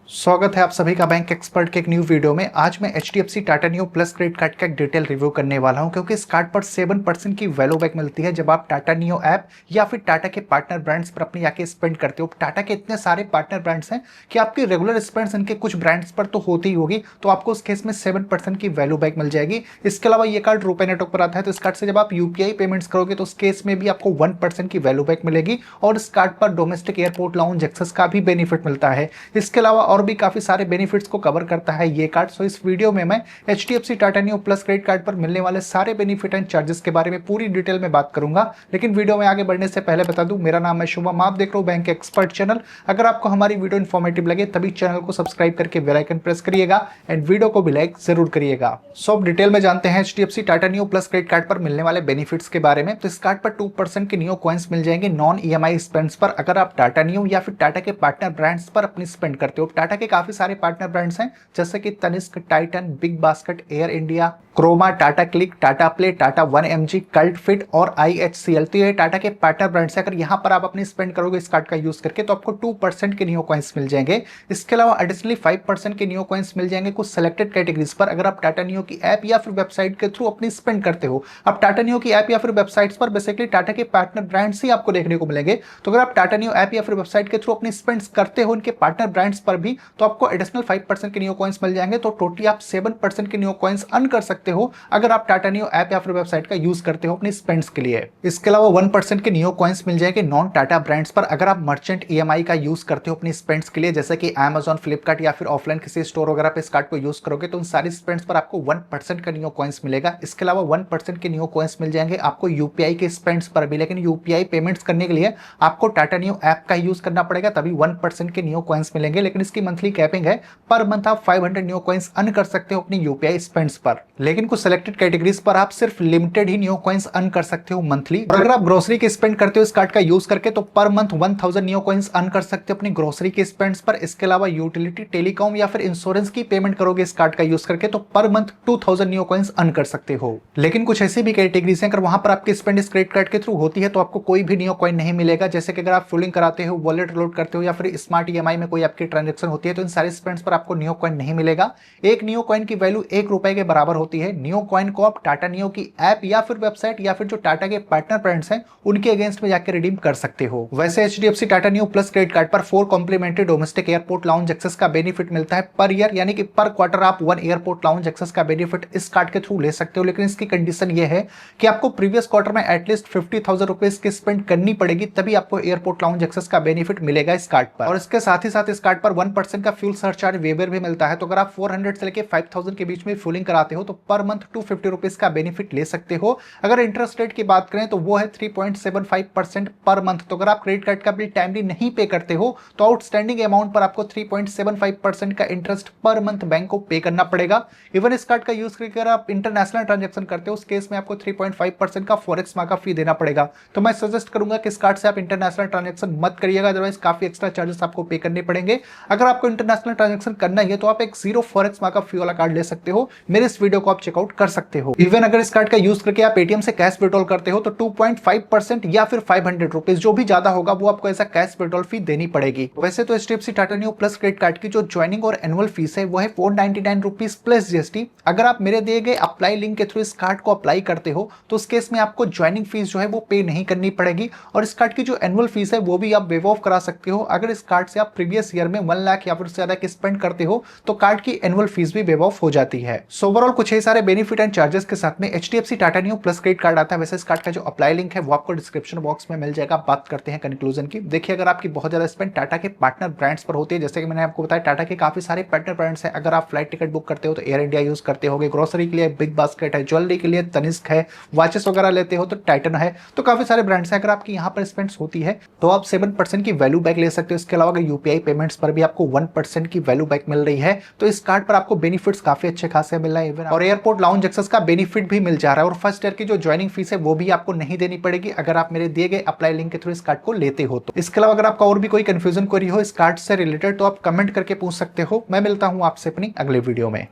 स्वागत है आप सभी का बैंक एक्सपर्ट के एक न्यू वीडियो में। आज मैं HDFC Tata Neu plus credit card का एक डिटेल रिव्यू करने वाला हूं, क्योंकि इस कार्ड पर 7% की वैल्यू बैक मिलती है जब आप टाटा न्यू ऐप या फिर टाटा के पार्टनर ब्रांड्स पर अपनी आके स्पेंड करते हो। टाटा के इतने सारे पार्टनर ब्रांड्स हैं कि आपकी रेगुलर स्पेंड्स इनके कुछ ब्रांड्स पर तो होती ही होगी, तो आपको उस केस में 7% की वैल्यू बैक मिल जाएगी। इसके अलावा ये कार्ड रुपए नेटवर्क पर आता है, तो इस कार्ड से जब आप यूपीआई पेमेंट्स करोगे तो उस केस में भी आपको 1% की वैल्यू बैक मिलेगी और इस कार्ड पर डोमेस्टिक एयरपोर्ट लाउंज एक्सेस का भी बेनिफिट मिलता है। इसके अलावा और भी काफी सारे बेनिफिट्स को कवर करता है ये कार्ड। सो इस वीडियो में मैं HDFC Tata Neu plus credit card पर मिलने वाले सारे बेनिफिट एंड चार्जेस के बारे में पूरी डिटेल में बात करूंगा। लेकिन वीडियो में आगे बढ़ने से पहले बता दूं, मेरा नाम है शुभम, आप देख रहे हो बैंक एक्सपर्ट चैनल। अगर आपको हमारी वीडियो इन्फॉर्मेटिव लगे तभी चैनल को सब्सक्राइब करके बेल आइकन प्रेस करिएगा एंड वीडियो को भी लाइक जरूर करिएगा। सो अब डिटेल में जानते हैं HDFC Tata Neu plus credit card पर मिलने वाले बेनिफिट्स के बारे में। तो इस कार्ड पर 2% के न्यू कॉइन्स मिल जाएंगे नॉन EMI स्पेंड्स पर, अगर आप टाटा न्यू या फिर टाटा के पार्टनर ब्रांड्स पर अपनी स्पेंड करते हो। टाटा के काफी सारे पार्टनर ब्रांड्स हैं जैसे कि Tanishq, Titan, Big Basket, Air India, Croma, Tata Cliq, Tata Play, Tata 1mg, Cult Fit और IHCL। तो ये टाटा के पार्टनर ब्रांड्स है। अगर यहाँ पर आप अपनी स्पेंड करोगे इस कार्ड का यूज करके तो आपको 2% के न्यू कॉइन्स मिल जाएंगे। इसके अलावा एडिशनली 5% के न्यू कॉइन्स मिल जाएंगे कुछ सिलेक्टेड कैटेगरीज पर, अगर आप टाटा न्यू की ऐप या फिर वेबसाइट के थ्रू अपनी स्पेंड करते हो। अब टाटा न्यू की ऐप या फिर वेबसाइट्स पर बेसिकली टाटा के पार्टनर ब्रांड्स ही आपको देखने को मिलेंगे। तो अगर आप टाटा न्यू ऐप या फिर वेबसाइट के थ्रू अपनी स्पेंड करते हो उनके पार्टनर ब्रांड्स पर भी, तो आपको एडिशनल 5% के न्यू कॉइन्स मिल जाएंगे। तो टोटली आप 7% के न्यू कॉइन्स अर्न कर सकते हो अगर आप टाटा न्यू ऐप या फिर वेबसाइट का यूज करते हो अपनी स्पेंड्स के लिए। इसके अलावा 1% के न्यू कॉइन्स मिल जाएंगे नॉन टाटा ब्रांड्स पर, अगर आप मर्चेंट EMI का यूज करते हो अपनी स्पेंड्स के लिए, जैसे कि Amazon, फ्लिपकार्ट या फिर ऑफलाइन किसी स्टोर वगैरह पे इस कार्ड को यूज करोगे तो उन सारी स्पेंड्स पर आपको 1% का न्यू कॉइन्स मिलेगा। इसके अलावा 1% के न्यू कॉइन्स मिल जाएंगे आपको UPI के स्पेंड्स पर भी, लेकिन UPI पेमेंट्स करने के लिए आपको टाटा न्यू ऐप का यूज करना पड़ेगा, तभी 1% के न्यू कॉइन्स मिलेंगे। लेकिन इसकी मंथली कैपिंग है, पर मंथ आप 500 न्यू कॉइन्स अर्न कर सकते हो अपनी UPI स्पेंड्स पर। लेकिन कुछ सिलेक्टेड कैटेगरीज पर आप सिर्फ लिमिटेड ही न्यू कॉइन्स अर्न कर सकते हो मंथली। और अगर आप ग्रोसरी की स्पेंड करते हो इस कार्ड का यूज करके तो per month 1000 new coins earn कर सकते हो अपनी ग्रोसरी के स्पेंड्स पर। इसके अलावा यूटिलिटी, टेलीकॉम या फिर इंश्योरेंस की पेमेंट करोगे इस कार्ड का यूज करके तो per month 2000 new coins earn कर सकते हो। लेकिन कुछ ऐसी भी कैटेगरीज हैं, अगर वहां पर आपकी स्पेंड इस क्रेडिट कार्ड के थ्रू होती है तो आपको कोई भी न्यू कॉइन नहीं मिलेगा। जैसे कि अगर आप फुलिंग कराते हो, वॉलेट लोड करते हो या फिर स्मार्ट EMI में कोई आपकी ट्रांजेक्शन होती है तो इन सारे स्पेंड्स पर आपको न्यू कॉइन नहीं मिलेगा। एक न्यू कॉइन की वैल्यू ₹1 के बराबर होती है। न्यू कॉइन को आप टाटा न्यू की ऐप या फिर वेबसाइट या फिर जो टाटा के पार्टनर ब्रांड्स हैं उनके अगेंस्ट में जाकर रिडीम कर सकते हो। वैसे HDFC Tata Neu plus credit card पर 4 complimentary domestic airport lounge access का बेनिफिट मिलता है पर ईयर, यानी कि पर क्वार्टर आप 1 एयरपोर्ट लाउंज एक्सेस का बेनिफिट इस कार्ड के थ्रू ले सकते हो। लेकिन इसकी कंडीशन ये है कि आपको प्रीवियस क्वार्टर में एटलीस्ट 50,000 रुपीज की स्पेंड करनी पड़ेगी, तभी आपको एयरपोर्ट लाउंज एक्सेस का बेनिफिट मिलेगा इस कार्ड पर। और इसके साथ ही साथ इस कार्ड पर 1% का फ्यूल सरचार्ज वेवर भी मिलता है। तो अगर आप 400 से लेकर 5000 के बीच में फ्यूलिंग कराते हो तो पर मंथ 250 रुपीज का बेनिफिट ले सकते हो। अगर इंटरेस्ट रेट की बात करें तो वो है 3.75% पर मंथ। तो अगर आप क्रेडिट कार्ड का बिल टाइमली नहीं पे करते हो तो आउटस्टैंडिंग अमाउंट पर आपको 3.75% का इंटरेस्ट पर मंथ बैंक को पे करना पड़ेगा। इवन इस कार्ड का यूज करके अगर आप इंटरनेशनल ट्रांजैक्शन करते हो उस केस में आपको 3.5% का फॉरेक्स मार्क का फी देना पड़ेगा। तो मैं सजेस्ट करूंगा कि इस कार्ड से आप इंटरनेशनल ट्रांजैक्शन मत करिएगा, अदरवाइज काफी एक्स्ट्रा चार्जेस आपको पे करने पड़ेंगे। अगर आपको इंटरनेशनल ट्रांजैक्शन करना है तो आप एक 0 फॉरेक्स मार्क का फी वाला कार्ड ले सकते हो। मेरे इस वीडियो को आप चेकआउट कर सकते हो। इवन अगर इस कार्ड का यूज करके आप ATM से कैश विड्रॉल करते हो तो 2.5% या फिर 500 रुपीज जो भी ज्यादा होगा वो आपको ऐसा कैश विड्रॉल फी देनी पड़ेगी। वैसे तो HDFC Tata Neu plus credit card की जो ज्वाइनिंग और एनुअल फीस है वो है 499 रुपीज प्लस GST। अगर आप मेरे दिए गए अप्लाई लिंक के थ्रू इस कार्ड को अप्लाई करते हो तो उस केस में आपको ज्वाइनिंग फीस जो है वो पे नहीं करनी पड़ेगी। और इस कार्ड की जो एनुअल फीस है वो भी आप वेव ऑफ करा सकते हो। अगर इस कार्ड से आप प्रीवियस ईयर में 1 लाख या फिर ज्यादा की स्पेंड करते हो तो कार्ड की एनुअल फीस भी वेव ऑफ हो जाती है। सो ओवरऑल कुछ ही सारे बेनिफिट एंड चार्जेस के साथ में HDFC Tata Neu plus credit card आता है। वैसे इस कार्ड का जो अप्लाई लिंक है वो आपको डिस्क्रिप्शन बॉक्स में मिल जाएगा। बात करते हैं कंक्लूजन की। देखिए, अगर आपकी बहुत ज्यादा स्पेंड टाटा के पार्टनर ब्रांड्स पर होती है, जैसे कि मैंने आपको बताया टाटा के काफी सारे पार्टनर ब्रांड्स हैं। अगर आप फ्लाइट टिकट बुक करते हो तो एयर इंडिया यूज करते होगे, ग्रोसरी के लिए बिग बास्केट है, ज्वेलरी के लिए तनिष्क है, वॉचेस वगैरह लेते हो तो टाइटन है। तो काफी सारे ब्रांड्स हैं। अगर आपकी यहाँ पर स्पेंड होती है तो आप 7% की वैल्यू बैक ले सकते हो। इसके अलावा अगर UPI पेमेंट्स पर भी आपको 1% की वैल्यू बैक मिल रही है तो इस कार्ड पर आपको बेनिफिट्स काफी अच्छे खासे मिल रहे हैं। और एयरपोर्ट लाउंज एक्सेस का बेनिफिट भी मिल जा रहा है। और फर्स्ट ईयर की जो ज्वाइनिंग फीस है वो भी आपको नहीं देनी पड़ेगी अगर आप मेरे दिए गए अप्लाई लिंक के थ्रू इस कार्ड को लेते हो तो। इसके अलावा अगर आपका और भी कोई कंफ्यूजन क्वेरी हो इस कार्ड से रिलेटेड तो आप कमेंट करके पूछ सकते हो। मैं मिलता हूं आपसे अपनी अगले वीडियो में।